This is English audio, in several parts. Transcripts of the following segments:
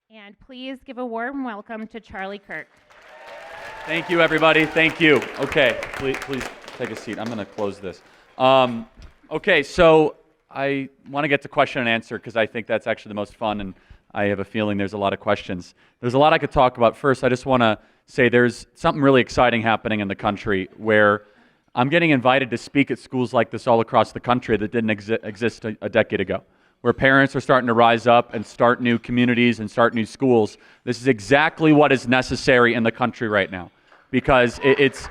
And please give a warm welcome to Charlie Kirk. Thank you, everybody. Thank you. Okay, please take a seat. I'm going to close this. Okay, so I want to get to question and answer because I think that's actually the most fun, and I have a feeling there's a lot of questions. There's a lot I could talk about. First, I just want to say there's something really exciting happening in the country where I'm getting invited to speak at schools like this all across the country that didn't exist a decade ago, where parents are starting to rise up and start new communities and start new schools. This is exactly what is necessary in the country right now, because if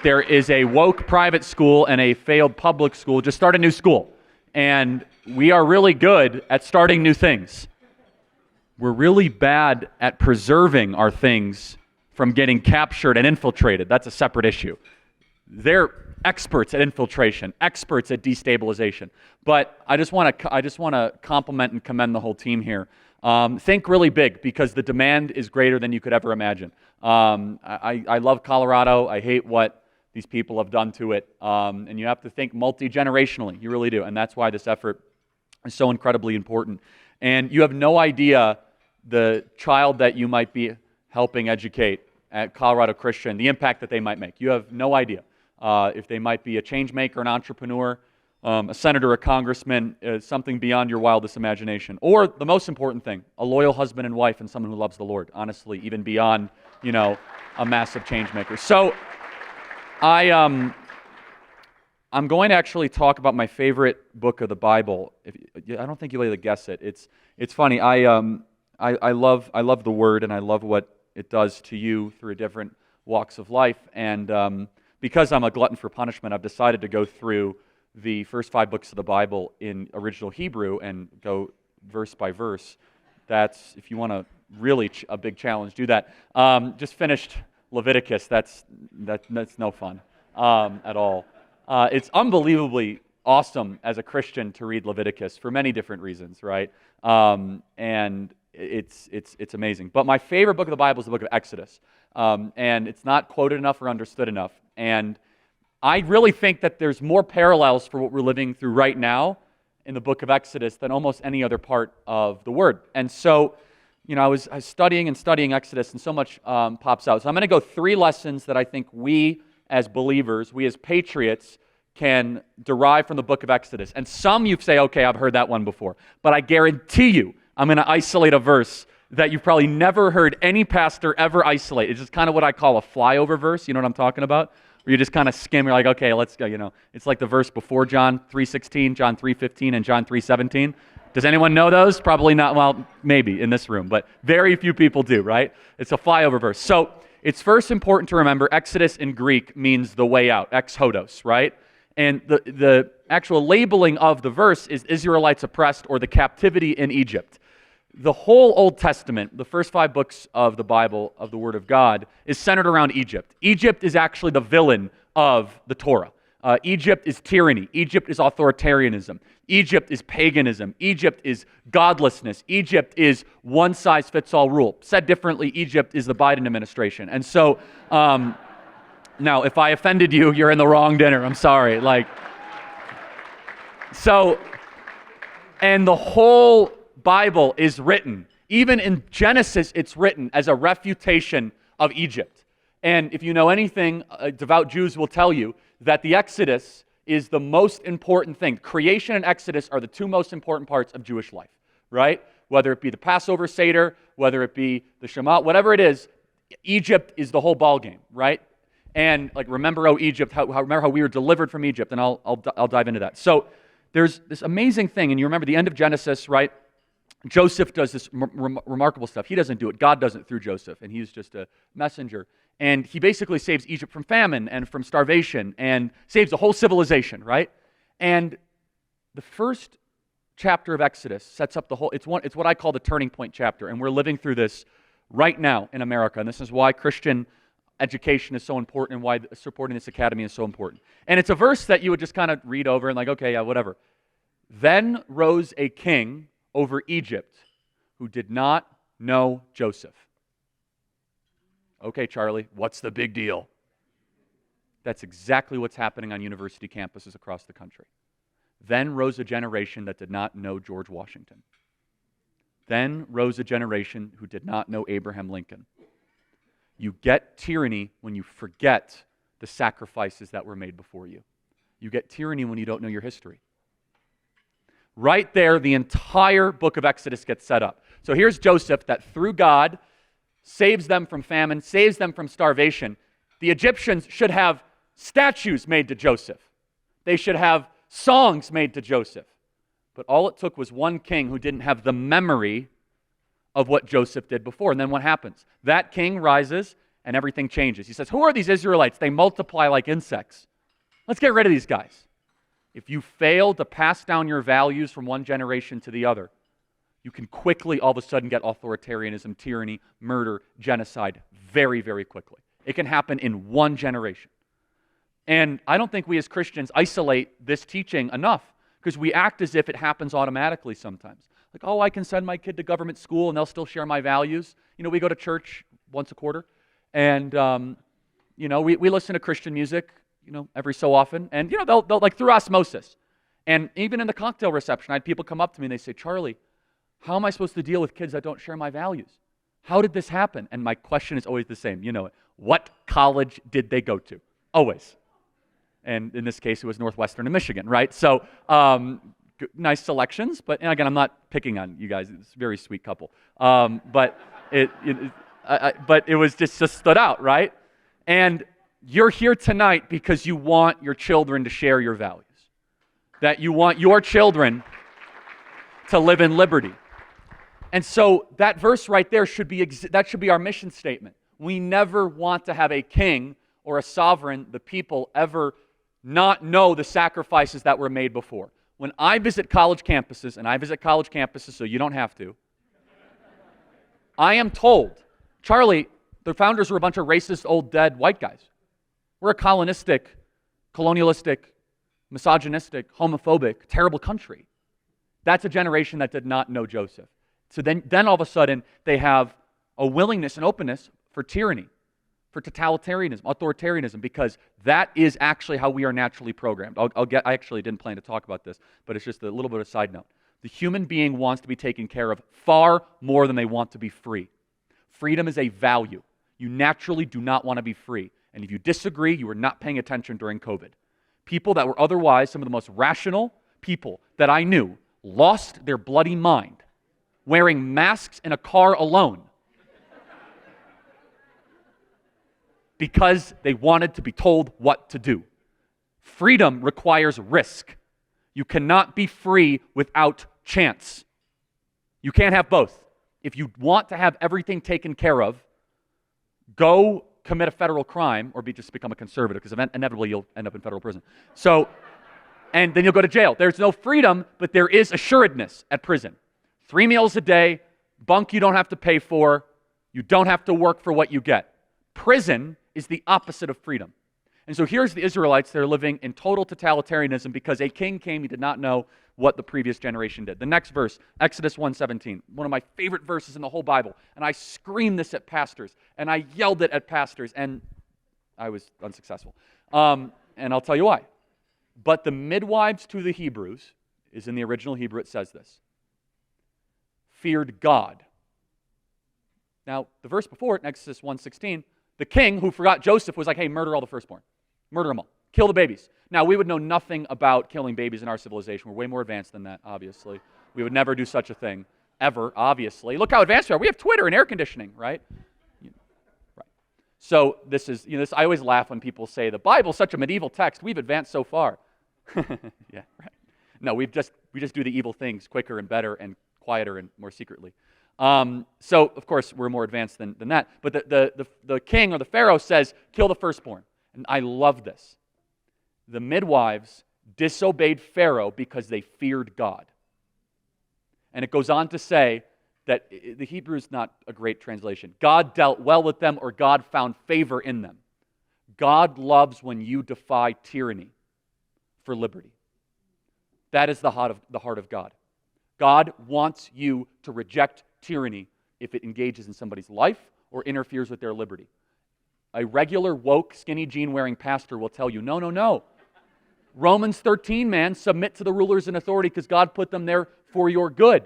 there is a woke private school and a failed public school, just start a new school. And we are really good at starting new things. We're really bad at preserving our things from getting captured and infiltrated. That's a separate issue. They're experts at infiltration, experts at destabilization. But I just want to compliment and commend the whole team here. Think really big, because the demand is greater than you could ever imagine. I love Colorado. I hate what these people have done to it. And you have to think multi-generationally. You really do. And that's why this effort is so incredibly important. And you have no idea the child that you might be helping educate at Colorado Christian, the impact that they might make. You have no idea. If they might be a change maker, an entrepreneur, a senator, a congressman, something beyond your wildest imagination. Or the most important thing, a loyal husband and wife and someone who loves the Lord, honestly, even beyond, a massive change maker. So I'm going to actually talk about my favorite book of the Bible. I don't think you'll be able to guess it. It's funny. I love the Word, and I love what it does to you through different walks of life. And because I'm a glutton for punishment, I've decided to go through the first 5 books of the Bible in original Hebrew and go verse by verse. That's, if you want a really a big challenge, do that. Just finished Leviticus. That's no fun at all. It's unbelievably awesome as a Christian to read Leviticus for many different reasons, right? And it's amazing. But my favorite book of the Bible is the book of Exodus. And it's not quoted enough or understood enough. And I really think that there's more parallels for what we're living through right now in the book of Exodus than almost any other part of the Word. And so, I was studying Exodus, and so much pops out. So I'm going to go 3 lessons that I think we as believers, we as patriots, can derive from the book of Exodus. And some you say, okay, I've heard that one before. But I guarantee you, I'm going to isolate a verse that you've probably never heard any pastor ever isolate. It's just kind of what I call a flyover verse. You know what I'm talking about? Where you just kind of skim. You're like, okay, let's go. It's like the verse before John 3:16, John 3:15, and John 3:17. Does anyone know those? Probably not. Well, maybe in this room, but very few people do, right? It's a flyover verse. So it's first important to remember Exodus in Greek means the way out, exodos, right? And the actual labeling of the verse is Israelites oppressed or the captivity in Egypt. The whole Old Testament, the first 5 books of the Bible, of the Word of God, is centered around Egypt. Egypt is actually the villain of the Torah. Egypt is tyranny. Egypt is authoritarianism. Egypt is paganism. Egypt is godlessness. Egypt is one-size-fits-all rule. Said differently, Egypt is the Biden administration. And so, now, if I offended you, you're in the wrong dinner. I'm sorry. And the whole Bible is written, even in Genesis, it's written as a refutation of Egypt. And if you know anything, devout Jews will tell you that the Exodus is the most important thing. Creation and Exodus are the 2 most important parts of Jewish life, right? Whether it be the Passover Seder, whether it be the Shema, whatever it is, Egypt is the whole ballgame, right? And remember, O Egypt, remember how we were delivered from Egypt, and I'll dive into that. So there's this amazing thing, and you remember the end of Genesis, right? Joseph does this remarkable stuff. He doesn't do it. God does it through Joseph, and he's just a messenger. And he basically saves Egypt from famine and from starvation and saves the whole civilization, right? And the first chapter of Exodus sets up the whole, it's what I call the turning point chapter, and we're living through this right now in America, and this is why Christian education is so important and why supporting this academy is so important. And it's a verse that you would just kind of read over and okay, yeah, whatever. Then rose a king over Egypt who did not know Joseph. Okay, Charlie, what's the big deal? That's exactly what's happening on university campuses across the country. Then rose a generation that did not know George Washington. Then rose a generation who did not know Abraham Lincoln. You get tyranny when you forget the sacrifices that were made before you. You get tyranny when you don't know your history. Right there, the entire book of Exodus gets set up. So here's Joseph that through God saves them from famine, saves them from starvation. The Egyptians should have statues made to Joseph. They should have songs made to Joseph. But all it took was one king who didn't have the memory of what Joseph did before. And then what happens? That king rises and everything changes. He says, who are these Israelites? They multiply like insects. Let's get rid of these guys. If you fail to pass down your values from one generation to the other, you can quickly all of a sudden get authoritarianism, tyranny, murder, genocide very, very quickly. It can happen in one generation. And I don't think we as Christians isolate this teaching enough because we act as if it happens automatically sometimes. Like, oh, I can send my kid to government school and they'll still share my values. You know, we go to church once a quarter and, we listen to Christian music, every so often. And, they'll like through osmosis. And even in the cocktail reception, I had people come up to me and they say, Charlie, how am I supposed to deal with kids that don't share my values? How did this happen? And my question is always the same. You know it. What college did they go to? Always. And in this case, it was Northwestern and Michigan, right? So nice selections. But and again, I'm not picking on you guys. It's a very sweet couple. But it was just stood out, right? And you're here tonight because you want your children to share your values. That you want your children to live in liberty. And so that verse right there should be our mission statement. We never want to have a king or a sovereign, the people, ever not know the sacrifices that were made before. When I visit college campuses, and I visit college campuses so you don't have to, I am told, Charlie, the founders were a bunch of racist, old, dead white guys. We're a colonialistic, misogynistic, homophobic, terrible country. That's a generation that did not know Joseph. So then all of a sudden, they have a willingness and openness for tyranny, for totalitarianism, authoritarianism, because that is actually how we are naturally programmed. I actually didn't plan to talk about this, but it's just a little bit of a side note. The human being wants to be taken care of far more than they want to be free. Freedom is a value. You naturally do not want to be free. And if you disagree, you are not paying attention during COVID. People that were otherwise some of the most rational people that I knew lost their bloody mind wearing masks in a car alone because they wanted to be told what to do. Freedom requires risk. You cannot be free without chance. You can't have both. If you want to have everything taken care of, go commit a federal crime or just become a conservative, because inevitably you'll end up in federal prison. And then you'll go to jail. There's no freedom, but there is assuredness at prison. 3 meals a day, bunk you don't have to pay for, you don't have to work for what you get. Prison is the opposite of freedom. And so here's the Israelites that are living in total totalitarianism because a king came, he did not know what the previous generation did. The next verse, Exodus 1:17, one of my favorite verses in the whole Bible. And I screamed this at pastors, and I yelled it at pastors, and I was unsuccessful. And I'll tell you why. But the midwives to the Hebrews, is in the original Hebrew, it says this, feared God. Now, the verse before it, in Exodus 1:16, the king who forgot Joseph was like, hey, murder all the firstborn. Murder them all. Kill the babies. Now, we would know nothing about killing babies in our civilization. We're way more advanced than that, obviously. We would never do such a thing, ever, obviously. Look how advanced we are. We have Twitter and air conditioning, right? Right. So this is, I always laugh when people say, the Bible's such a medieval text. We've advanced so far. Yeah, right. No, we just do the evil things quicker and better and quieter and more secretly. So, of course, we're more advanced than that. But the king or the Pharaoh says, kill the firstborn. And I love this. The midwives disobeyed Pharaoh because they feared God. And it goes on to say that the Hebrew is not a great translation. God dealt well with them, or God found favor in them. God loves when you defy tyranny for liberty. That is the heart of God. God wants you to reject tyranny if it engages in somebody's life or interferes with their liberty. A regular woke, skinny jean-wearing pastor will tell you, no. Romans 13, man, submit to the rulers and authority because God put them there for your good.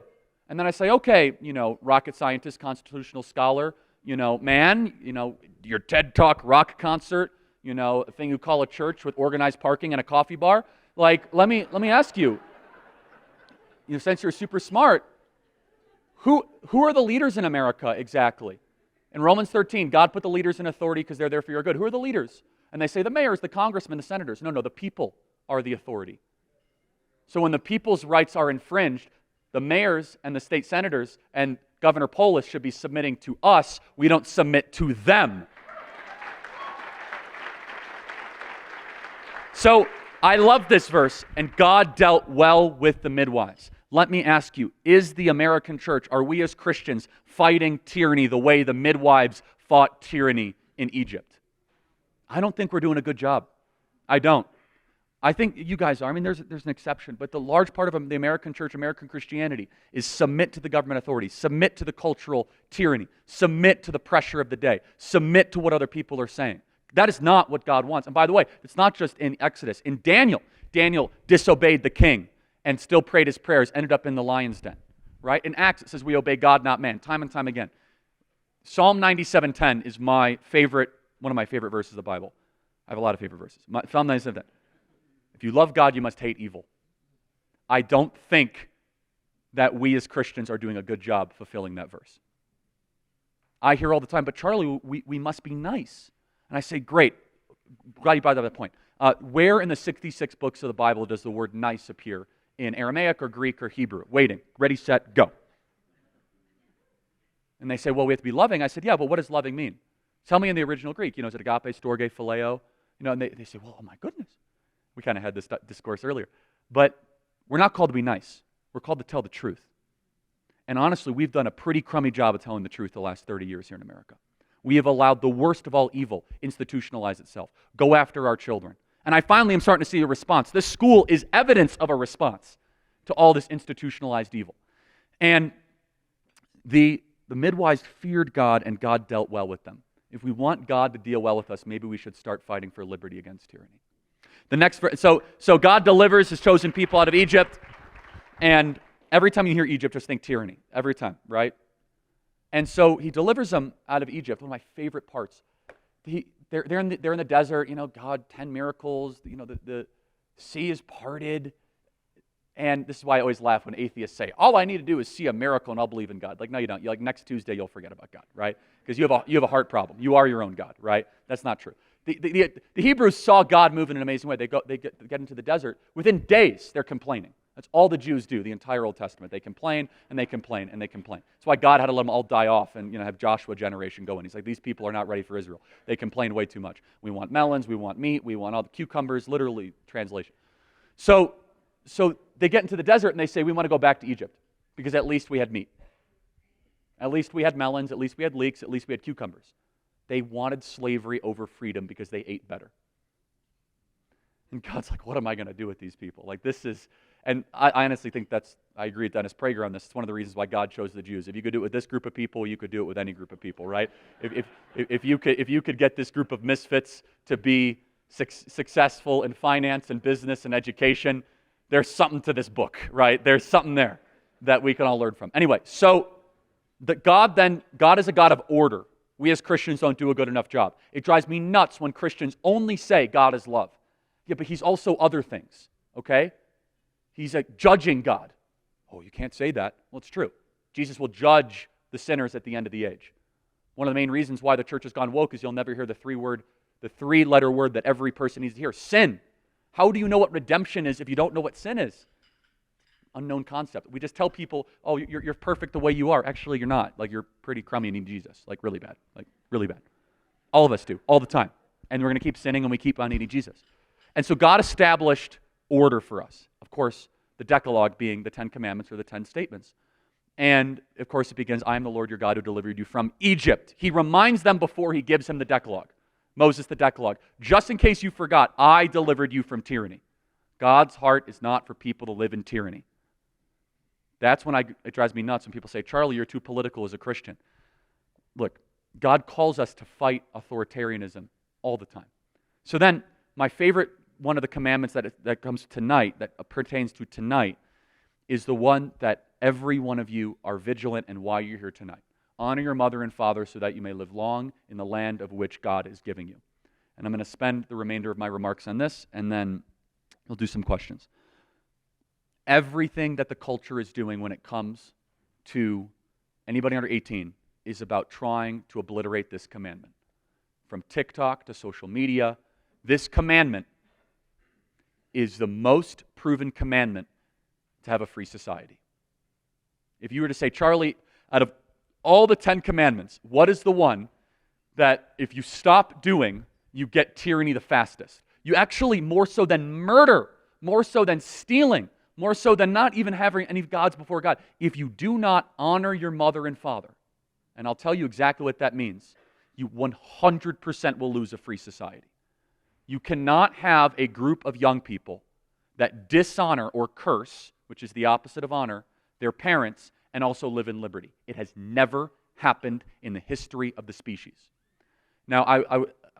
And then I say, okay, rocket scientist, constitutional scholar, man, your TED Talk rock concert, a thing you call a church with organized parking and a coffee bar. Like, let me ask you, since you're super smart, who are the leaders in America exactly? In Romans 13, God put the leaders in authority because they're there for your good. Who are the leaders? And they say the mayors, the congressmen, the senators. No, the people are the authority. So when the people's rights are infringed, the mayors and the state senators and Governor Polis should be submitting to us. We don't submit to them. So I love this verse, and God dealt well with the midwives. Let me ask you, is the American church, are we as Christians fighting tyranny the way the midwives fought tyranny in Egypt? I don't think we're doing a good job. I don't. I think you guys are. I mean, there's an exception, but the large part of the American church, American Christianity, is submit to the government authority, submit to the cultural tyranny, submit to the pressure of the day, submit to what other people are saying. That is not what God wants. And by the way, it's not just in Exodus. In Daniel disobeyed the king and still prayed his prayers, ended up in the lion's den. Right? In Acts, it says we obey God, not man, time and time again. Psalm 97:10 is one of my favorite verses of the Bible. I have a lot of favorite verses. Psalm 97:10. If you love God, you must hate evil. I don't think that we as Christians are doing a good job fulfilling that verse. I hear all the time, but Charlie, we must be nice. And I say, great. Glad you brought up that point. Where in the 66 books of the Bible does the word nice appear? In Aramaic or Greek or Hebrew? Waiting. Ready, set, go. And they say, well, we have to be loving. I said, yeah, but what does loving mean? Tell me in the original Greek. Is it agape, storge, phileo? And they say, well, oh my goodness. We kind of had this discourse earlier. But we're not called to be nice. We're called to tell the truth. And honestly, we've done a pretty crummy job of telling the truth the last 30 years here in America. We have allowed the worst of all evil institutionalize itself, go after our children. And I finally am starting to see a response. This school is evidence of a response to all this institutionalized evil. And the midwives feared God, and God dealt well with them. If we want God to deal well with us, maybe we should start fighting for liberty against tyranny. The next verse, so God delivers his chosen people out of Egypt, and every time you hear Egypt, just think tyranny. Every time, right? And so he delivers them out of Egypt. One of my favorite parts. They're in the desert. God, 10 miracles. The sea is parted. And this is why I always laugh when atheists say, "All I need to do is see a miracle, and I'll believe in God." Like, no, you don't. Next Tuesday, you'll forget about God, right? Because you have a heart problem. You are your own God, right? That's not true. The Hebrews saw God move in an amazing way. They get into the desert. Within days, they're complaining. That's all the Jews do, the entire Old Testament. They complain, and they complain, and they complain. That's why God had to let them all die off and have Joshua generation going. He's like, these people are not ready for Israel. They complain way too much. We want melons, we want meat, we want all the cucumbers, literally, translation. So they get into the desert, and they say, we want to go back to Egypt, because at least we had meat. At least we had melons, at least we had leeks, at least we had cucumbers. They wanted slavery over freedom because they ate better. And God's like, what am I going to do with these people? Like, this is... And I honestly think I agree with Dennis Prager on this. It's one of the reasons why God chose the Jews. If you could do it with this group of people, you could do it with any group of people, right? If you could get this group of misfits to be successful in finance and business and education, there's something to this book, right? There's something there that we can all learn from. Anyway, so God is a God of order. We as Christians don't do a good enough job. It drives me nuts when Christians only say God is love. Yeah, but he's also other things, okay? He's a judging God. Oh, you can't say that. Well, it's true. Jesus will judge the sinners at the end of the age. One of the main reasons why the church has gone woke is you'll never hear the three-letter word that every person needs to hear. Sin. How do you know what redemption is if you don't know what sin is? Unknown concept. We just tell people, oh, you're perfect the way you are. Actually, you're not. Like, you're pretty crummy and need Jesus. Like, really bad. Like, really bad. All of us do. All the time. And we're going to keep sinning, and we keep on needing Jesus. And so God established order for us. Of course, the Decalogue being the 10 Commandments or the 10 statements. And, of course, it begins, I am the Lord your God who delivered you from Egypt. He reminds them before he gives him the Decalogue. Moses, the Decalogue. Just in case you forgot, I delivered you from tyranny. God's heart is not for people to live in tyranny. That's when it drives me nuts when people say, Charlie, you're too political as a Christian. Look, God calls us to fight authoritarianism all the time. So then, my favorite one of the commandments that comes tonight, that pertains to tonight, is the one that every one of you are vigilant and why you're here tonight. Honor your mother and father so that you may live long in the land of which God is giving you. And I'm going to spend the remainder of my remarks on this, and then we'll do some questions. Everything that the culture is doing when it comes to anybody under 18 is about trying to obliterate this commandment. From TikTok to social media, this commandment is the most proven commandment to have a free society. If you were to say, Charlie, out of all the 10 commandments, what is the one that if you stop doing, you get tyranny the fastest? You actually, more so than murder, more so than stealing, more so than not even having any gods before God, if you do not honor your mother and father, and I'll tell you exactly what that means, you 100% will lose a free society. You cannot have a group of young people that dishonor or curse, which is the opposite of honor, their parents, and also live in liberty. It has never happened in the history of the species. Now,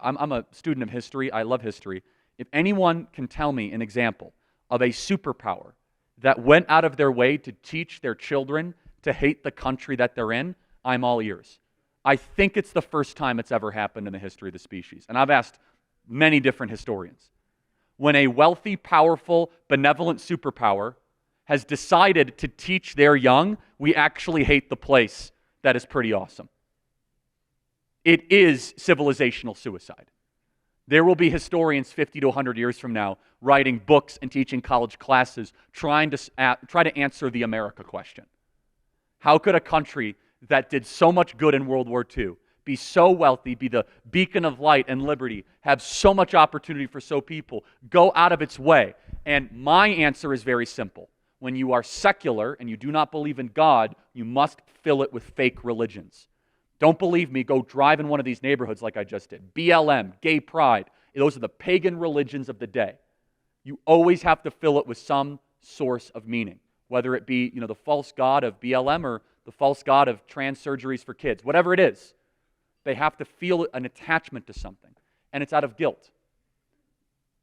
I'm a student of history. I love history. If anyone can tell me an example of a superpower that went out of their way to teach their children to hate the country that they're in, I'm all ears. I think it's the first time it's ever happened in the history of the species. And I've asked many different historians. When a wealthy, powerful, benevolent superpower has decided to teach their young, we actually hate the place, that is pretty awesome. It is civilizational suicide. There will be historians 50 to 100 years from now writing books and teaching college classes trying to answer the America question. How could a country that did so much good in World War II, be so wealthy, be the beacon of light and liberty, have so much opportunity for so people, go out of its way? And my answer is very simple. When you are secular and you do not believe in God, you must fill it with fake religions. Don't believe me, go drive in one of these neighborhoods like I just did. BLM, gay pride, those are the pagan religions of the day. You always have to fill it with some source of meaning, whether it be, the false god of BLM or the false god of trans surgeries for kids, whatever it is. They have to feel an attachment to something, and it's out of guilt.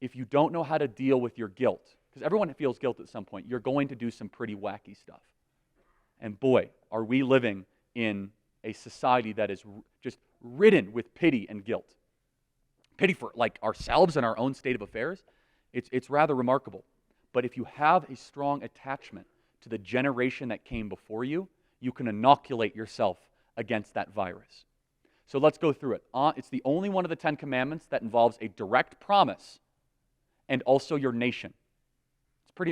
If you don't know how to deal with your guilt, because everyone feels guilt at some point, you're going to do some pretty wacky stuff. And boy, are we living in a society that is just ridden with pity and guilt. Pity for ourselves and our own state of affairs. It's rather remarkable. But if you have a strong attachment to the generation that came before you, you can inoculate yourself against that virus. So let's go through it. It's the only one of the 10 commandments that involves a direct promise and also your nation.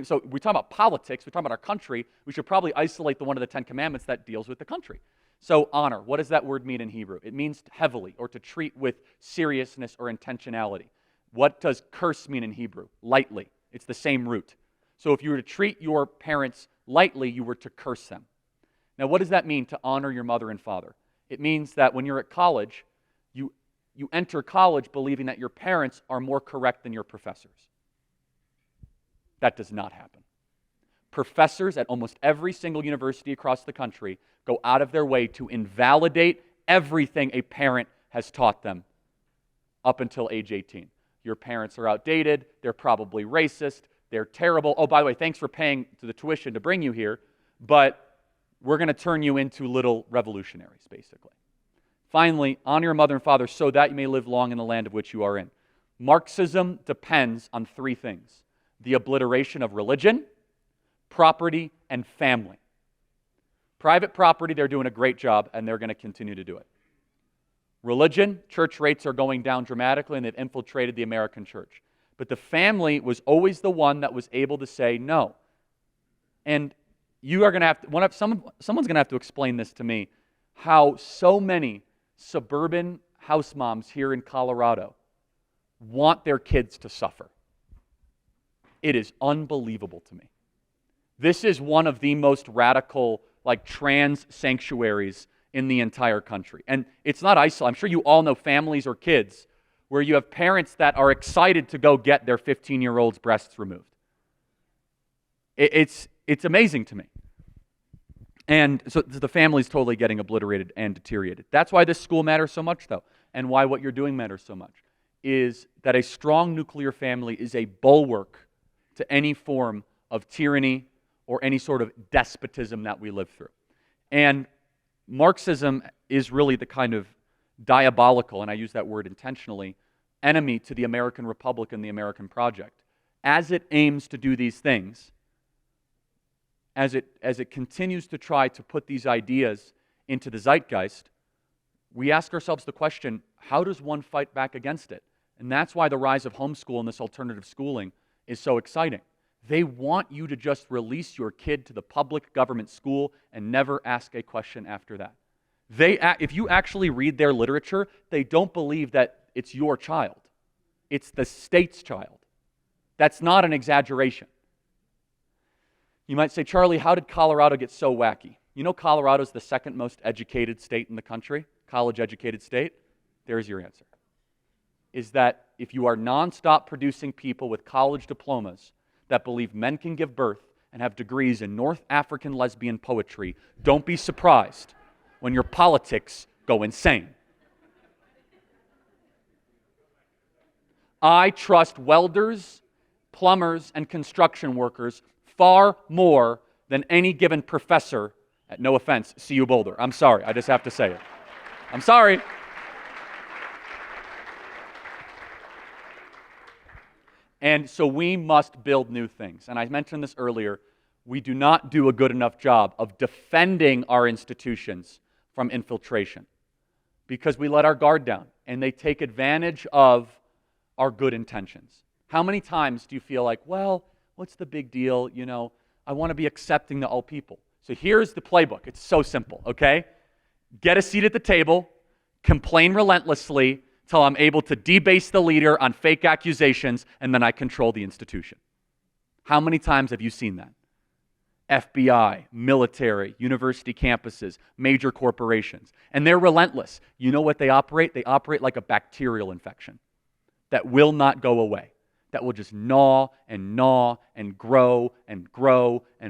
So we talk about politics, we talk about our country, we should probably isolate the one of the 10 commandments that deals with the country. So honor, what does that word mean in Hebrew? It means heavily, or to treat with seriousness or intentionality. What does curse mean in Hebrew? Lightly. It's the same root. So if you were to treat your parents lightly, you were to curse them. Now what does that mean to honor your mother and father? It means that when you're at college, you enter college believing that your parents are more correct than your professors. That does not happen. Professors at almost every single university across the country go out of their way to invalidate everything a parent has taught them up until age 18. Your parents are outdated, they're probably racist, they're terrible. Oh, by the way, thanks for paying to the tuition to bring you here, but we're going to turn you into little revolutionaries, basically. Finally, honor your mother and father so that you may live long in the land of which you are in. Marxism depends on three things: the obliteration of religion, property, and family. Private property, they're doing a great job, and they're going to continue to do it. Religion, church rates are going down dramatically, and they've infiltrated the American church. But the family was always the one that was able to say no. And you are going to have to, someone's going to have to explain this to me, how so many suburban house moms here in Colorado want their kids to suffer. It is unbelievable to me. This is one of the most radical, trans sanctuaries in the entire country. And it's not isolated. I'm sure you all know families or kids where you have parents that are excited to go get their 15-year-old's breasts removed. It's amazing to me. And so the family's totally getting obliterated and deteriorated. That's why this school matters so much, though, and why what you're doing matters so much, is that a strong nuclear family is a bulwark to any form of tyranny or any sort of despotism that we live through. And Marxism is really the kind of diabolical, and I use that word intentionally, enemy to the American Republic and the American project. As it aims to do these things, as it continues to try to put these ideas into the zeitgeist, we ask ourselves the question, how does one fight back against it? And that's why the rise of homeschool and this alternative schooling is so exciting. They want you to just release your kid to the public government school and never ask a question after that. If you actually read their literature, they don't believe that it's your child. It's the state's child. That's not an exaggeration. You might say, Charlie, how did Colorado get so wacky? You know Colorado's the second most educated state in the country, college-educated state? There's your answer. Is that if you are nonstop producing people with college diplomas that believe men can give birth and have degrees in North African lesbian poetry, don't be surprised when your politics go insane. I trust welders, plumbers, and construction workers far more than any given professor at, no offense, CU Boulder. I'm sorry, I just have to say it. I'm sorry. And so we must build new things. And I mentioned this earlier, we do not do a good enough job of defending our institutions from infiltration because we let our guard down and they take advantage of our good intentions. How many times do you feel like, well, what's the big deal? You know, I want to be accepting to all people. So here's the playbook. It's so simple, okay? Get a seat at the table, complain relentlessly till I'm able to debase the leader on fake accusations, and then I control the institution. How many times have you seen that? FBI, military, university campuses, major corporations. And they're relentless. You know what they operate? They operate like a bacterial infection that will not go away, that will just gnaw and grow and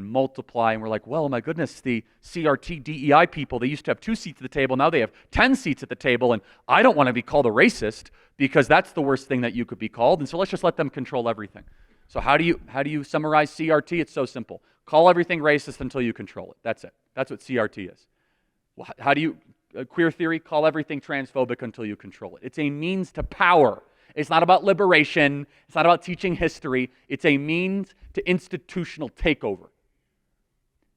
multiply. And we're like, well, my goodness, the CRT, DEI people, they used to have 2 seats at the table. Now they have 10 seats at the table. And I don't want to be called a racist because that's the worst thing that you could be called. And so let's just let them control everything. So how do you summarize CRT? It's so simple. Call everything racist until you control it. That's it. That's what CRT is. Well, how do you, queer theory, call everything transphobic until you control it. It's a means to power. It's not about liberation. It's not about teaching history. It's a means to institutional takeover.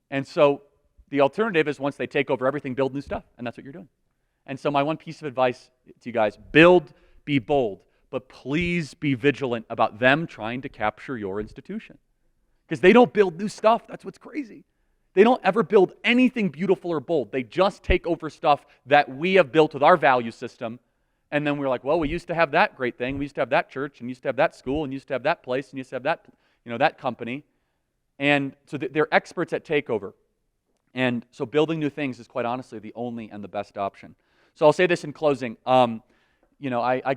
And so the alternative is once they take over everything, build new stuff. And that's what you're doing. And so my one piece of advice to you guys, build, be bold, but please be vigilant about them trying to capture your institution. Because they don't build new stuff. That's what's crazy. They don't ever build anything beautiful or bold. They just take over stuff that we have built with our value system. And then we're like, well, we used to have that great thing. We used to have that church, and used to have that school, and used to have that place, and used to have that, that company. And so they're experts at takeover. And so building new things is quite honestly the only and the best option. So I'll say this in closing. I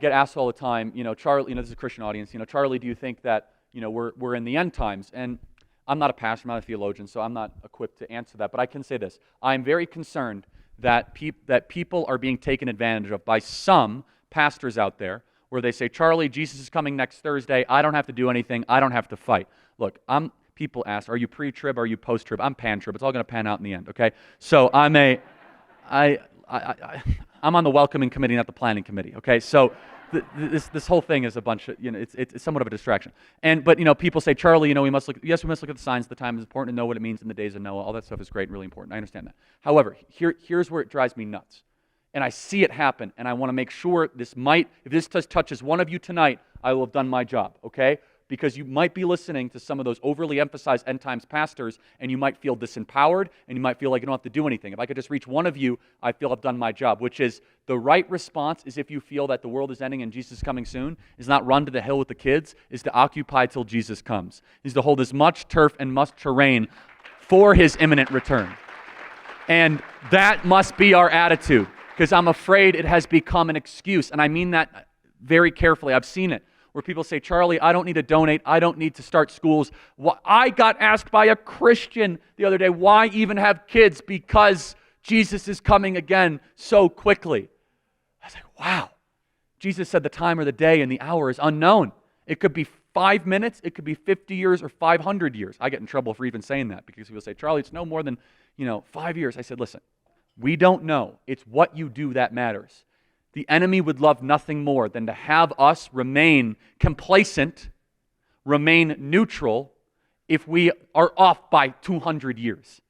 get asked all the time, Charlie, this is a Christian audience, Charlie, do you think that, we're in the end times? And I'm not a pastor, I'm not a theologian, so I'm not equipped to answer that. But I can say this. I'm very concerned that people are being taken advantage of by some pastors out there where they say, Charlie, Jesus is coming next Thursday. I don't have to do anything. I don't have to fight. Look, people ask, are you pre-trib? Are you post-trib? I'm pan-trib. It's all going to pan out in the end, okay? So I'm on the welcoming committee, not the planning committee, okay? So this whole thing is a bunch of, it's somewhat of a distraction. But people say, Charlie, we must look at the signs. The time is important to know what it means in the days of Noah. All that stuff is great and really important. I understand that. However, here's where it drives me nuts. And I see it happen, and I want to make sure if this touches one of you tonight, I will have done my job, okay? Because you might be listening to some of those overly emphasized end times pastors, and you might feel disempowered, and you might feel like you don't have to do anything. If I could just reach one of you, I feel I've done my job, which is the right response is if you feel that the world is ending and Jesus is coming soon, is not run to the hill with the kids, is to occupy till Jesus comes, is to hold as much turf and much terrain for his imminent return. And that must be our attitude, because I'm afraid it has become an excuse, and I mean that very carefully. I've seen it. Where people say, Charlie, I don't need to donate. I don't need to start schools. I got asked by a Christian the other day, why even have kids? Because Jesus is coming again so quickly. I was like, wow. Jesus said the time or the day and the hour is unknown. It could be 5 minutes, it could be 50 years or 500 years. I get in trouble for even saying that because people say, Charlie, it's no more than 5 years. I said, listen, we don't know. It's what you do that matters. The enemy would love nothing more than to have us remain complacent, remain neutral, if we are off by 200 years.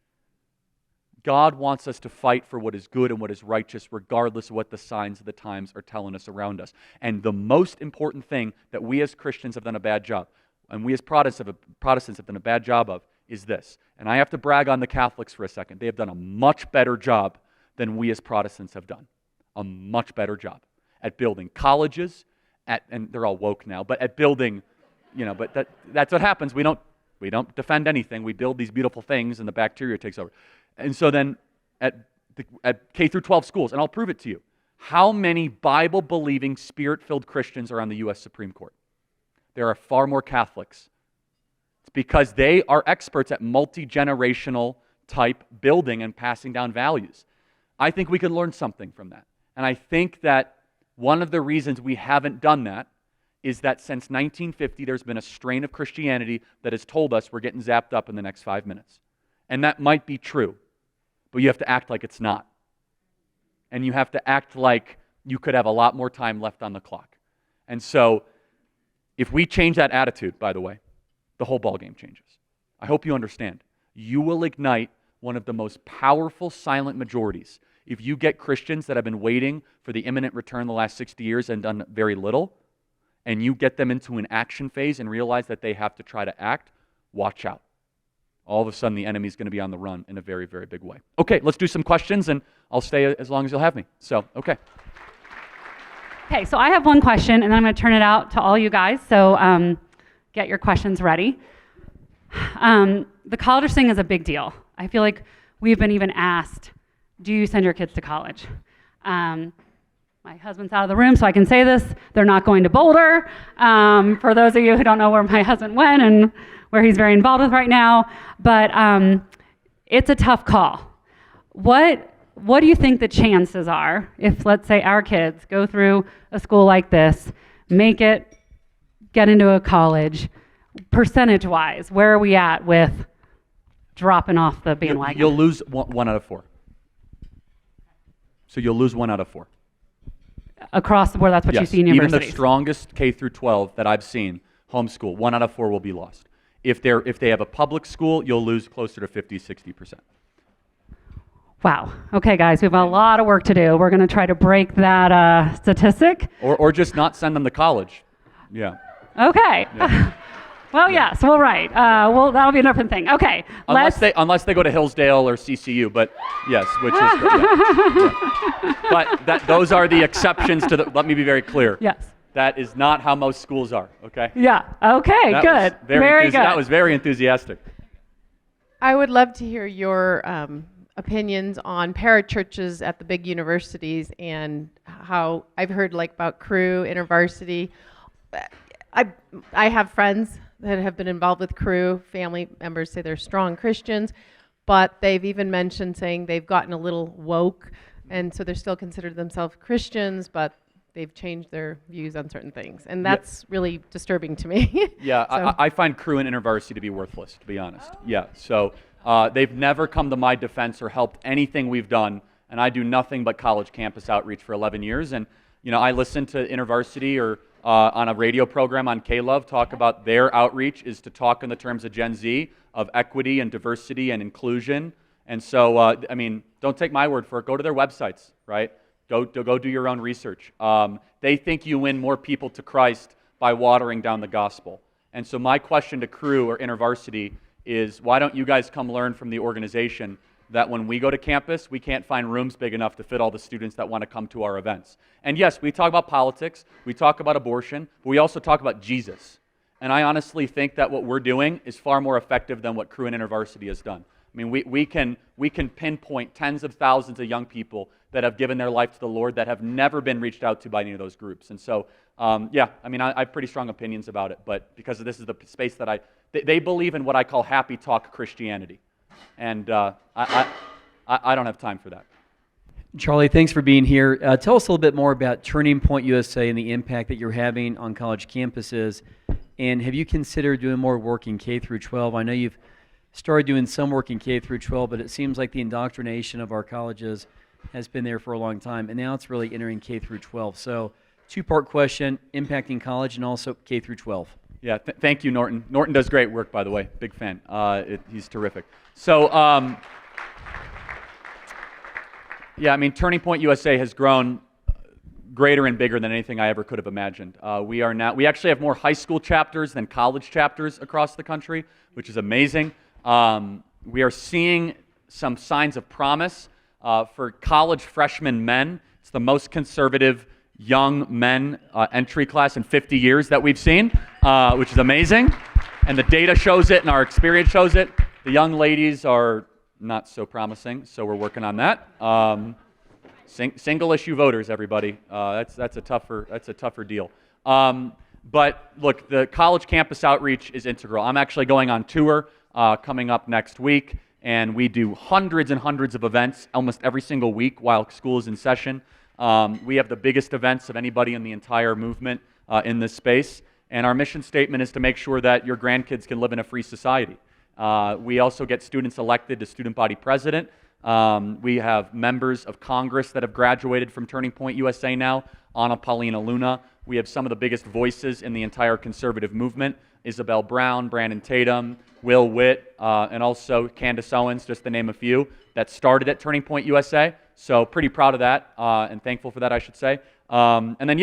God wants us to fight for what is good and what is righteous, regardless of what the signs of the times are telling us around us. And the most important thing that we as Christians have done a bad job, and we as Protestants have done a bad job of, is this. And I have to brag on the Catholics for a second. They have done a much better job than we as Protestants have done. A much better job at building colleges, and they're all woke now, but at building, but that's what happens. We don't defend anything. We build these beautiful things, and the bacteria takes over. And so then at K through 12 schools, and I'll prove it to you, how many Bible-believing, Spirit-filled Christians are on the U.S. Supreme Court? There are far more Catholics. It's because they are experts at multi-generational type building and passing down values. I think we could learn something from that. And I think that one of the reasons we haven't done that is that since 1950, there's been a strain of Christianity that has told us we're getting zapped up in the next 5 minutes. And that might be true, but you have to act like it's not. And you have to act like you could have a lot more time left on the clock. And so, if we change that attitude, by the way, the whole ballgame changes. I hope you understand. You will ignite one of the most powerful silent majorities. If you get Christians that have been waiting for the imminent return the last 60 years and done very little, and you get them into an action phase and realize that they have to try to act, watch out. All of a sudden, the enemy's going to be on the run in a very, very big way. Okay, let's do some questions, and I'll stay as long as you'll have me. So, okay. Okay, so I have one question, and then I'm going to turn it out to all you guys, so get your questions ready. The college thing is a big deal. I feel like we've been even asked, do you send your kids to college? My husband's out of the room, so I can say this. They're not going to Boulder. For those of you who don't know where my husband went and where he's very involved with right now. But it's a tough call. What do you think the chances are if, let's say, our kids go through a school like this, make it, get into a college, percentage-wise, where are we at with dropping off the bandwagon? You'll lose one out of 4. So you'll lose 1 out of 4. Across the board, that's what you see in universities. Even the strongest K through 12 that I've seen, homeschool, 1 out of 4 will be lost. If they have a public school, you'll lose closer to 50, 60%. Wow. Okay, guys, we have a lot of work to do. We're going to try to break that statistic. Or just not send them to college. Yeah. Okay. Yeah. Well, yes, well, right. Well, that'll be a different thing. Okay. Unless they go to Hillsdale or CCU, but yes, which is. Yeah. But those are the exceptions to the. Let me be very clear. Yes. That is not how most schools are. Okay. Yeah. Okay. Good. Very good. That was very enthusiastic. I would love to hear your opinions on parachurches at the big universities and how I've heard about Cru, InterVarsity. I have friends that have been involved with Cru. Family members say they're strong Christians, but they've even mentioned saying they've gotten a little woke, and so they're still considered themselves Christians, but they've changed their views on certain things, and that's really disturbing to me. Yeah, So. I find Cru and InterVarsity to be worthless, to be honest. Yeah, so they've never come to my defense or helped anything we've done, and I do nothing but college campus outreach for 11 years, and I listen to InterVarsity or on a radio program on K-Love talk about their outreach is to talk in the terms of Gen Z, of equity and diversity and inclusion. And so, don't take my word for it. Go to their websites, right? Go do your own research. They think you win more people to Christ by watering down the gospel. And so my question to Cru or InterVarsity is, why don't you guys come learn from the organization that when we go to campus, we can't find rooms big enough to fit all the students that want to come to our events. And yes, we talk about politics, we talk about abortion, but we also talk about Jesus. And I honestly think that what we're doing is far more effective than what Cru and InterVarsity has done. I mean, we can pinpoint tens of thousands of young people that have given their life to the Lord that have never been reached out to by any of those groups. And so, I have pretty strong opinions about it, but because this is the space that they believe in what I call happy talk Christianity. And I don't have time for that. Charlie, thanks for being here. Tell us a little bit more about Turning Point USA and the impact that you're having on college campuses. And have you considered doing more work in K through 12? I know you've started doing some work in K through 12, but it seems like the indoctrination of our colleges has been there for a long time, and now it's really entering K through 12. So, two-part question, impacting college and also K through 12. Yeah, thank you, Norton. Norton does great work, by the way. Big fan. He's terrific. So, yeah, I mean, Turning Point USA has grown greater and bigger than anything I ever could have imagined. We actually have more high school chapters than college chapters across the country, which is amazing. We are seeing some signs of promise for college freshman men. It's the most conservative young men entry class in 50 years that we've seen, which is amazing. And the data shows it and our experience shows it. The young ladies are not so promising, so we're working on that. Single issue voters, everybody. That's a tougher deal. But look, the college campus outreach is integral. I'm actually going on tour coming up next week, and we do hundreds and hundreds of events almost every single week while school is in session. We have the biggest events of anybody in the entire movement in this space, and our mission statement is to make sure that your grandkids can live in a free society. We also get students elected to student body president. We have members of Congress that have graduated from Turning Point USA now, Anna Paulina Luna. We have some of the biggest voices in the entire conservative movement, Isabel Brown, Brandon Tatum, Will Witt, and also Candace Owens, just to name a few, that started at Turning Point USA. So pretty proud of that and thankful for that, I should say. And then,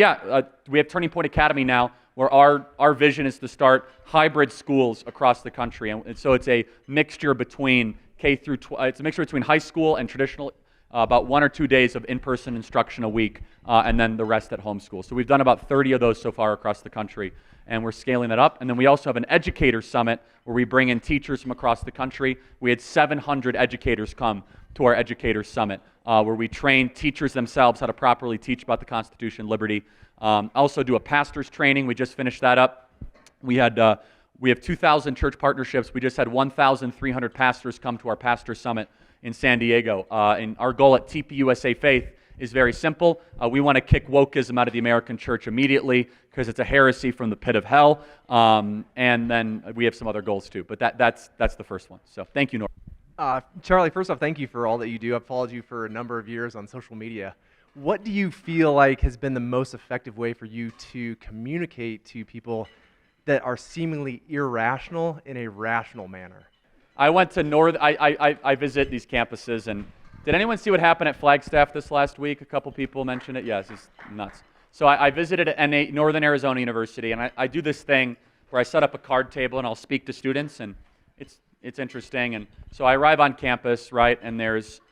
we have Turning Point Academy now, where our vision is to start hybrid schools across the country. And so it's a mixture between K through 12, it's a mixture between high school and traditional, about 1 or 2 days of in-person instruction a week, and then the rest at home school. So we've done about 30 of those so far across the country, and we're scaling that up. And then we also have an educator summit where we bring in teachers from across the country. We had 700 educators come to our educator summit, where we train teachers themselves how to properly teach about the Constitution, liberty. Also do a pastor's training. We just finished that up. We have 2,000 church partnerships. We just had 1,300 pastors come to our pastor summit in San Diego. And our goal at TPUSA Faith is very simple. We want to kick wokeism out of the American church immediately because it's a heresy from the pit of hell. And then we have some other goals too. But that's the first one. So thank you, Norm. Charlie, first off, thank you for all that you do. I've followed you for a number of years on social media. What do you feel like has been the most effective way for you to communicate to people that are seemingly irrational in a rational manner? I went to I visit these campuses, and did anyone see what happened at Flagstaff this last week? A couple people mentioned it. Yes, it's nuts. So I visited at Northern Arizona University, and I do this thing where I set up a card table and I'll speak to students, and it's interesting. And so I arrive on campus, right, and there's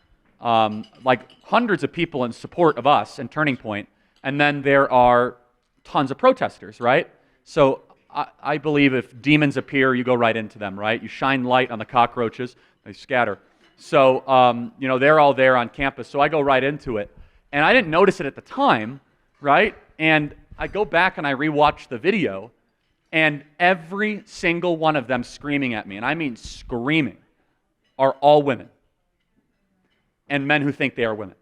like hundreds of people in support of us and Turning Point, and then there are tons of protesters, right? So I believe if demons appear, you go right into them, right? You shine light on the cockroaches, they scatter. So, they're all there on campus, so I go right into it. And I didn't notice it at the time, right? And I go back and I rewatch the video, and every single one of them screaming at me, and I mean screaming, are all women. And men who think they are women.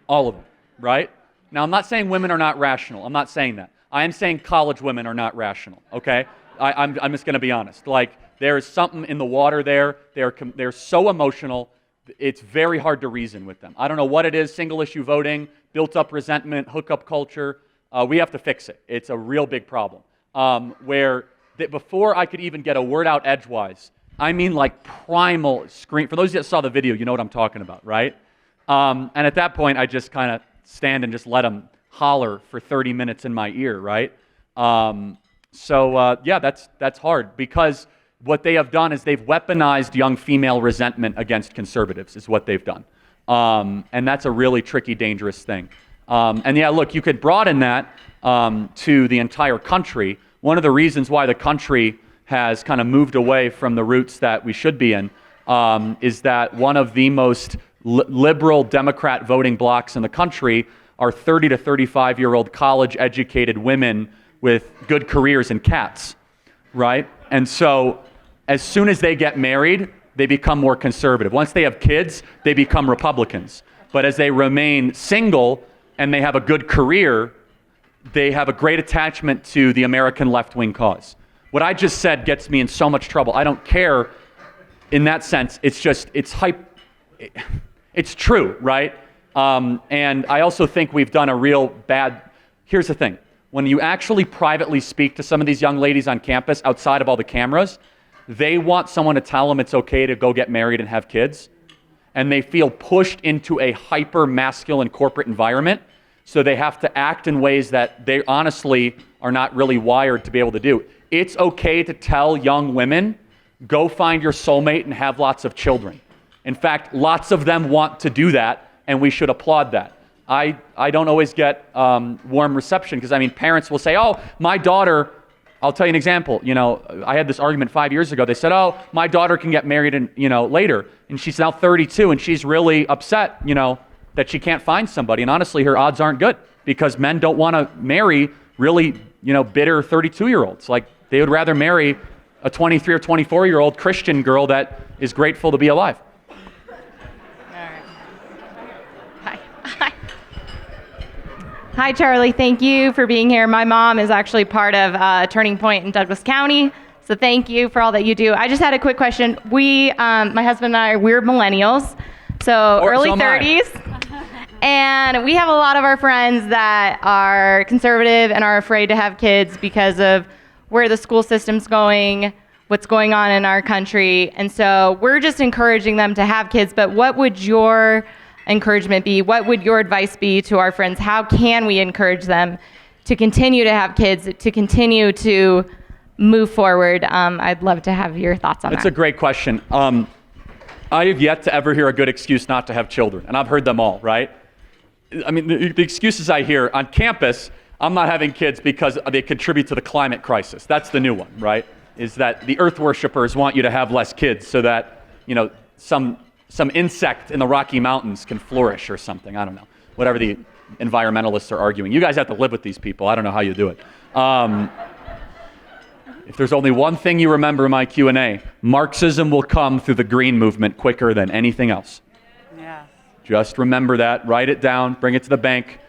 All of them, right? Now, I'm not saying women are not rational. I'm not saying that. I am saying college women are not rational, okay? I'm just going to be honest. Like, there is something in the water there. They're so emotional. It's very hard to reason with them. I don't know what it is, single issue voting, built-up resentment, hookup culture. We have to fix it. It's a real big problem. Before I could even get a word out edgewise, I mean like primal scream. For those of you that saw the video, you know what I'm talking about, right? And at that point, I just kind of stand and just let them holler for 30 minutes in my ear, right? That's hard because what they have done is they've weaponized young female resentment against conservatives is what they've done. And that's a really tricky, dangerous thing. Look, you could broaden that to the entire country. One of the reasons why the country has kind of moved away from the roots that we should be in is that one of the most liberal Democrat voting blocs in the country are 30 to 35-year-old college-educated women with good careers and cats, right? And so as soon as they get married, they become more conservative. Once they have kids, they become Republicans. But as they remain single and they have a good career, they have a great attachment to the American left-wing cause. What I just said gets me in so much trouble. I don't care in that sense. It's true, right? And I also think we've done a real bad, here's the thing. When you actually privately speak to some of these young ladies on campus outside of all the cameras, they want someone to tell them it's okay to go get married and have kids. And they feel pushed into a hyper-masculine corporate environment, so they have to act in ways that they honestly are not really wired to be able to do. It's okay to tell young women, go find your soulmate and have lots of children. In fact, lots of them want to do that, and we should applaud that. I don't always get warm reception, because parents will say, oh, my daughter, I'll tell you an example. I had this argument 5 years ago. They said, oh, my daughter can get married later, and she's now 32, and she's really upset, that she can't find somebody. And honestly, her odds aren't good, because men don't want to marry really, bitter 32-year-olds. Like, they would rather marry a 23 or 24-year-old Christian girl that is grateful to be alive. Hi, Charlie. Thank you for being here. My mom is actually part of Turning Point in Douglas County, so thank you for all that you do. I just had a quick question. My husband and I, we're millennials, so early 30s, and we have a lot of our friends that are conservative and are afraid to have kids because of where the school system's going, what's going on in our country, and so we're just encouraging them to have kids. But what would your encouragement be? What would your advice be to our friends? How can we encourage them to continue to have kids, to continue to move forward? I'd love to have your thoughts on that. That's a great question. I have yet to ever hear a good excuse not to have children, and I've heard them all, right? The excuses I hear on campus, I'm not having kids because they contribute to the climate crisis. That's the new one, right? Is that the earth worshipers want you to have less kids so that, some insect in the Rocky Mountains can flourish or something. I don't know. Whatever the environmentalists are arguing. You guys have to live with these people. I don't know how you do it. If there's only one thing you remember in my Q&A, Marxism will come through the green movement quicker than anything else. Yeah. Just remember that. Write it down. Bring it to the bank.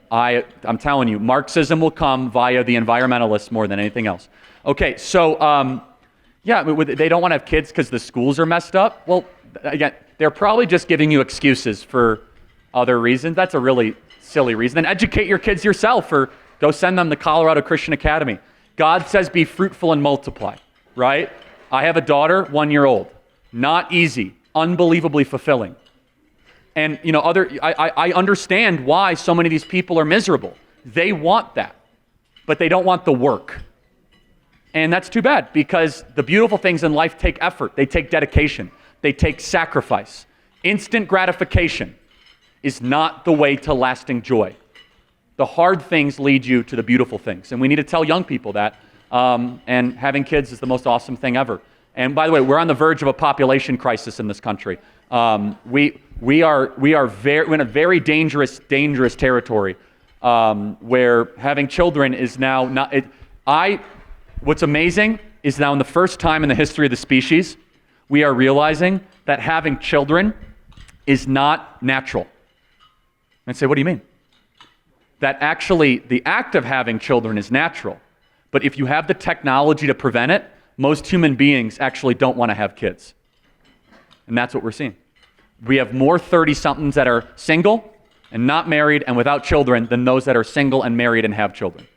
I'm telling you, Marxism will come via the environmentalists more than anything else. Okay, so they don't want to have kids because the schools are messed up. Well, again, they're probably just giving you excuses for other reasons. That's a really silly reason. Then educate your kids yourself, or go send them to Colorado Christian Academy. God says be fruitful and multiply, right? I have a daughter, 1-year-old. Not easy, unbelievably fulfilling. And I understand why so many of these people are miserable. They want that, but they don't want the work. And that's too bad, because the beautiful things in life take effort. They take dedication. They take sacrifice. Instant gratification is not the way to lasting joy. The hard things lead you to the beautiful things. And we need to tell young people that. And having kids is the most awesome thing ever. And by the way, we're on the verge of a population crisis in this country. We are in a very dangerous territory where having children is now not. What's amazing is now, in the first time in the history of the species, we are realizing that having children is not natural. And say, what do you mean? That actually the act of having children is natural, but if you have the technology to prevent it, most human beings actually don't want to have kids. And that's what we're seeing. We have more 30-somethings that are single and not married and without children than those that are single and married and have children.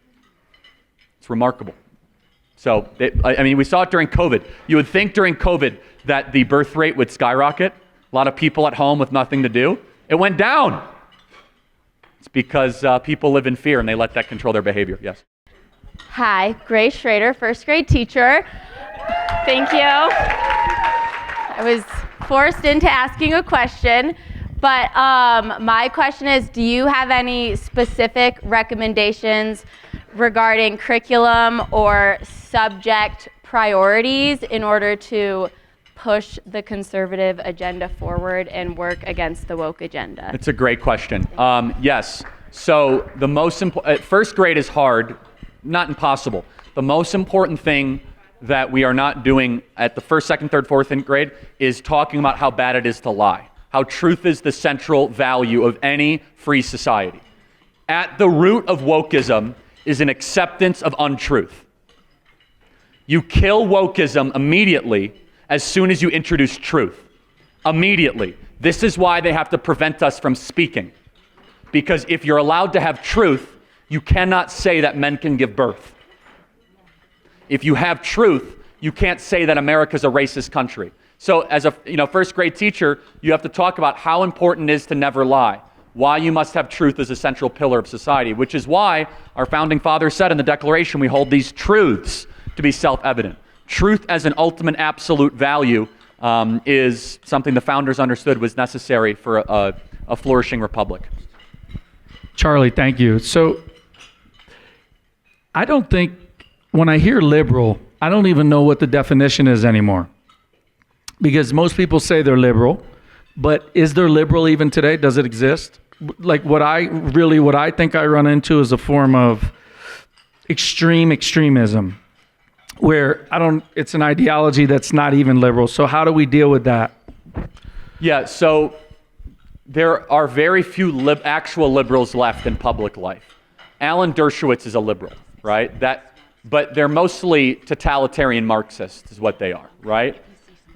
It's remarkable. So, we saw it during COVID. You would think during COVID that the birth rate would skyrocket. A lot of people at home with nothing to do. It went down. It's because people live in fear and they let that control their behavior. Yes. Hi, Grace Schrader, first grade teacher. Thank you. I was forced into asking a question, but my question is, do you have any specific recommendations regarding curriculum or subject priorities in order to push the conservative agenda forward and work against the woke agenda? It's a great question. Yes. So the most important, first grade is hard, not impossible. The most important thing that we are not doing at the first, second, third, fourth, and grade is talking about how bad it is to lie, how truth is the central value of any free society. At the root of wokeism is an acceptance of untruth. You kill wokeism immediately as soon as you introduce truth. Immediately. This is why they have to prevent us from speaking. Because if you're allowed to have truth, you cannot say that men can give birth. If you have truth, you can't say that America's a racist country. So as a first grade teacher, you have to talk about how important it is to never lie, why you must have truth as a central pillar of society, which is why our founding fathers said in the Declaration we hold these truths to be self-evident. Truth as an ultimate absolute value is something the founders understood was necessary for a flourishing republic. Charlie, thank you. So I don't think, when I hear liberal, I don't even know what the definition is anymore. Because most people say they're liberal, but is there liberal even today? Does it exist? Like what I think I run into is a form of extremism, where it's an ideology that's not even liberal. So how do we deal with that? Yeah, so there are very few actual liberals left in public life. Alan Dershowitz is a liberal, right? But they're mostly totalitarian Marxists is what they are, right?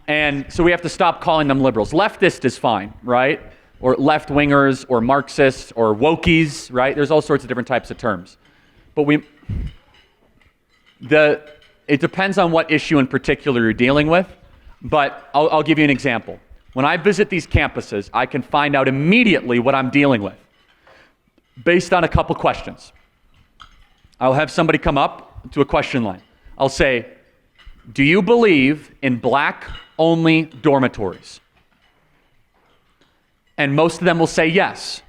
And so we have to stop calling them liberals. Leftist is fine, right? Or left-wingers, or Marxists, or wokies, right? There's all sorts of different types of terms. But it depends on what issue in particular you're dealing with, but I'll give you an example. When I visit these campuses, I can find out immediately what I'm dealing with based on a couple questions. I'll have somebody come up to a question line. I'll say, do you believe in black-only dormitories? And most of them will say yes,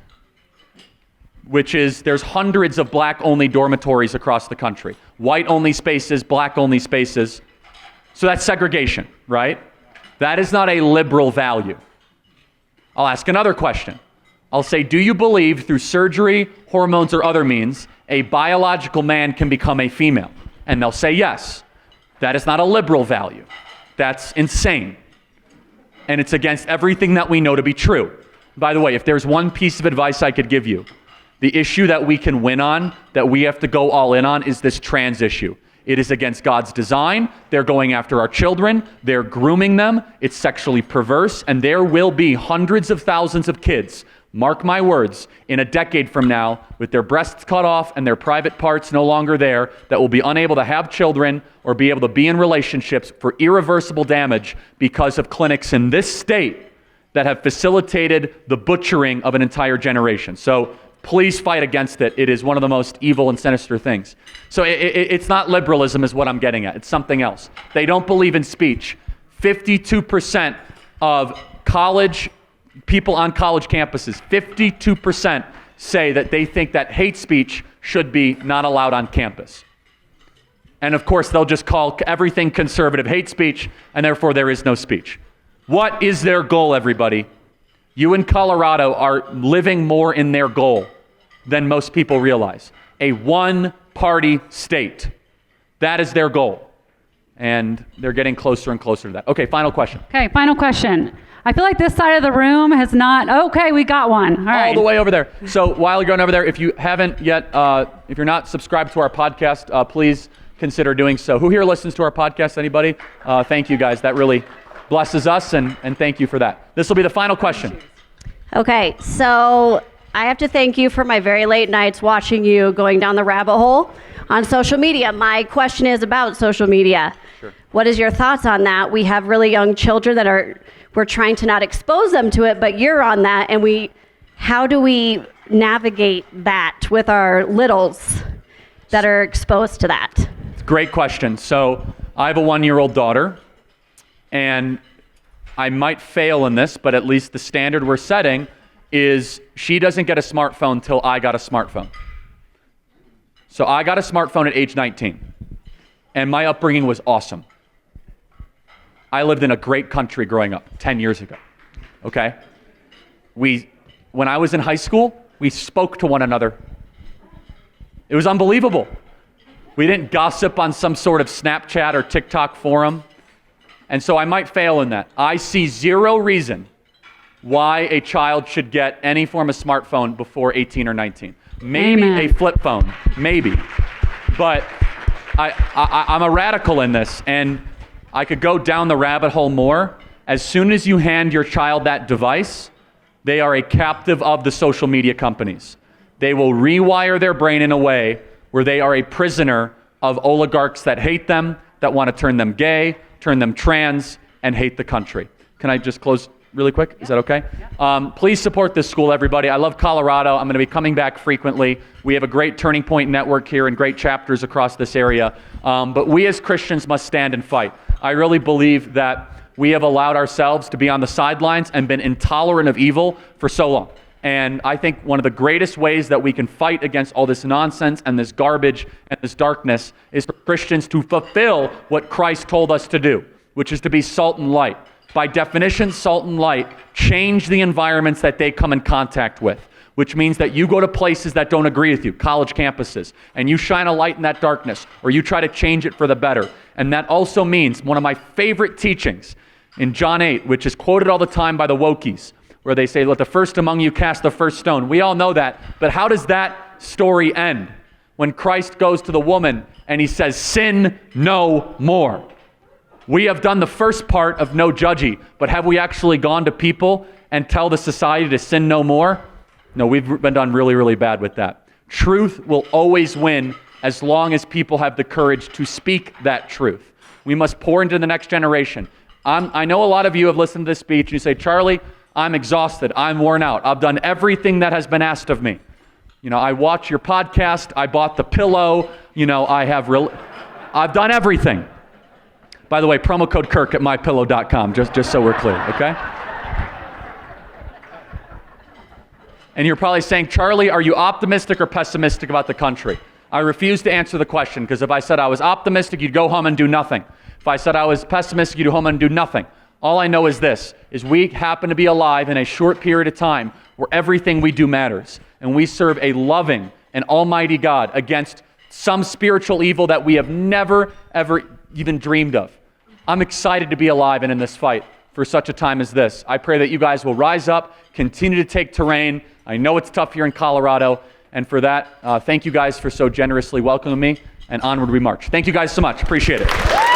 which is there's hundreds of black-only dormitories across the country. White-only spaces, black-only spaces. So that's segregation, right? That is not a liberal value. I'll ask another question. I'll say, do you believe through surgery, hormones, or other means, a biological man can become a female? And they'll say yes. That is not a liberal value. That's insane. And it's against everything that we know to be true. By the way, if there's one piece of advice I could give you, the issue that we can win on, that we have to go all in on, is this trans issue. It is against God's design. They're going after our children. They're grooming them. It's sexually perverse. And there will be hundreds of thousands of kids, mark my words, in a decade from now, with their breasts cut off and their private parts no longer there, that will be unable to have children or be able to be in relationships for irreversible damage because of clinics in this state that have facilitated the butchering of an entire generation. So please fight against it. It is one of the most evil and sinister things. So it's not liberalism is what I'm getting at. It's something else. They don't believe in speech. 52% of people on college campuses, 52% say that they think that hate speech should be not allowed on campus. And of course, they'll just call everything conservative hate speech, and therefore there is no speech. What is their goal, everybody? You in Colorado are living more in their goal than most people realize. A one-party state. That is their goal. And they're getting closer and closer to that. Okay, final question. Okay, final question. I feel like this side of the room has not... Okay, we got one. All right. All the way over there. So while you're going over there, if you haven't yet, if you're not subscribed to our podcast, please consider doing so. Who here listens to our podcast? Anybody? Thank you, guys. That really blesses us, and thank you for that. This will be the final question. Okay, so I have to thank you for my very late nights watching you going down the rabbit hole on social media. My question is about social media. Sure. What is your thoughts on that? We have really young children that we're trying to not expose them to it, but you're on that, and how do we navigate that with our littles that are exposed to that? Great question. So I have a 1-year-old daughter, and I might fail in this, but at least the standard we're setting is she doesn't get a smartphone till I got a smartphone. So I got a smartphone at age 19, and my upbringing was awesome. I lived in a great country growing up 10 years ago, okay? When I was in high school, we spoke to one another. It was unbelievable. We didn't gossip on some sort of Snapchat or TikTok forum. And so I might fail in that. I see zero reason why a child should get any form of smartphone before 18 or 19. Maybe Amen. a flip phone, maybe. But I'm a radical in this, and I could go down the rabbit hole more. As soon as you hand your child that device, they are a captive of the social media companies. They will rewire their brain in a way where they are a prisoner of oligarchs that hate them, that want to turn them gay, turn them trans, and hate the country. Can I just close really quick? Is that okay? Please support this school, everybody. I love Colorado. I'm going to be coming back frequently. We have a great Turning Point network here and great chapters across this area. But we as Christians must stand and fight. I really believe that we have allowed ourselves to be on the sidelines and been intolerant of evil for so long. And I think one of the greatest ways that we can fight against all this nonsense and this garbage and this darkness is for Christians to fulfill what Christ told us to do, which is to be salt and light. By definition, salt and light change the environments that they come in contact with, which means that you go to places that don't agree with you, college campuses, and you shine a light in that darkness, or you try to change it for the better. And that also means one of my favorite teachings in John 8, which is quoted all the time by the Wokies, where they say, let the first among you cast the first stone. We all know that, but how does that story end? When Christ goes to the woman and he says, sin no more. We have done the first part of no judgy, but have we actually gone to people and tell the society to sin no more? No, we've been done really, really bad with that. Truth will always win as long as people have the courage to speak that truth. We must pour into the next generation. I know a lot of you have listened to this speech and you say, Charlie, I'm exhausted. I'm worn out. I've done everything that has been asked of me. You know, I watch your podcast. I bought the pillow. You know, I've done everything. By the way, promo code Kirk at mypillow.com, just so we're clear, okay? And you're probably saying, Charlie, are you optimistic or pessimistic about the country? I refuse to answer the question, because if I said I was optimistic, you'd go home and do nothing. If I said I was pessimistic, you'd go home and do nothing. All I know is this, is we happen to be alive in a short period of time where everything we do matters. And we serve a loving and almighty God against some spiritual evil that we have never, ever even dreamed of. I'm excited to be alive and in this fight for such a time as this. I pray that you guys will rise up, continue to take terrain. I know it's tough here in Colorado. And for that, thank you guys for so generously welcoming me. And onward we march. Thank you guys so much. Appreciate it.